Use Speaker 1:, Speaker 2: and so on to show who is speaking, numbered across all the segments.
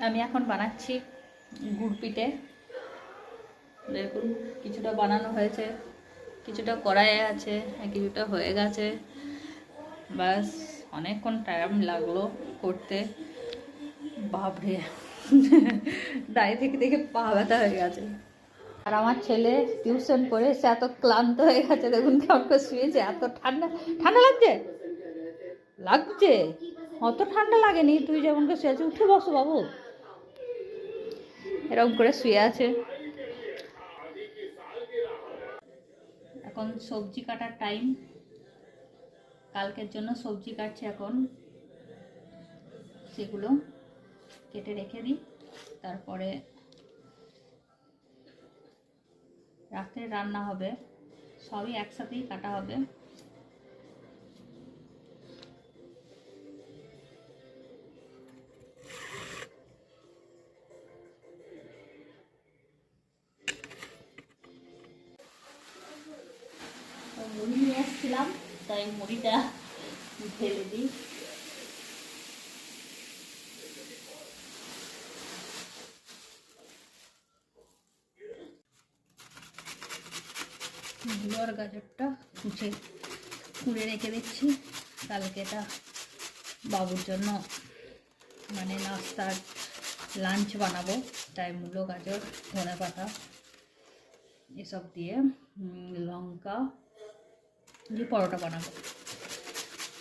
Speaker 1: আমি এখন বানাচ্ছি গুড় পিঠে। দেখুন কিছুটা বানানো হয়েছে, কিছুটা কড়াইয়ে আছে, কিছুটা হয়ে গেছে। বাস অনেকক্ষণ টাইম লাগলো করতে। বাপরে দাঁড়িয়ে থেকে দেখে পা ব্যথা হয়ে গেছে। আর আমার ছেলে টিউশন করে সে এত ক্লান্ত হয়ে গেছে, দেখুন কেমন করে শুয়েছে। এত ঠান্ডা ঠান্ডা লাগছে লাগছে অত ঠান্ডা লাগেনি, তুই যেমন করে শুয়ে আছে। উঠে বসো বাবু। এরকম করে শুয়ে আছে। এখন সবজি কাটার টাইম। কালকের জন্য সবজি কাটছে এখন, সেগুলো কেটে রেখে দিই। তারপরে রাত্রে রান্না হবে, সবই একসাথেই কাটা হবে। মুড়ি নিয়ে এসেছিলাম, তাই মুড়িটা ঢেলে দিই। মূলো আর গাজরটা কুড়ে রেখে দিচ্ছি। কালকে এটা বাবুর জন্য মানে নাস্তার লাঞ্চ বানাবো, তাই মূলো গাজর ধনেপাতা এসব দিয়ে লঙ্কা দিয়ে পরোটা বানাবো।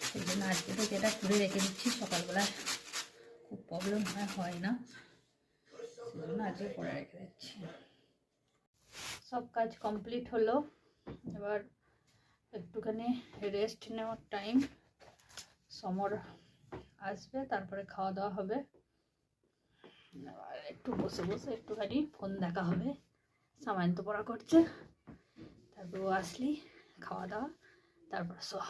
Speaker 1: সেই জন্য আজকে থেকে এটা কুড়ে রেখে দিচ্ছি। সকালবেলায় খুব প্রবলেম হয় না, সেই জন্য আজকে করে রেখে দিচ্ছি। সব কাজ কমপ্লিট হলো, এবার একটুখানি রেস্ট নেওয়ার টাইম। সমর আসবে, তারপরে খাওয়া দাওয়া হবে। একটু বসে বসে একটুখানি ফোন দেখা হবে। সামান্ত পড়া করছে, তারপর ও আসলেই খাওয়া দাওয়া, তারপর শোয়া।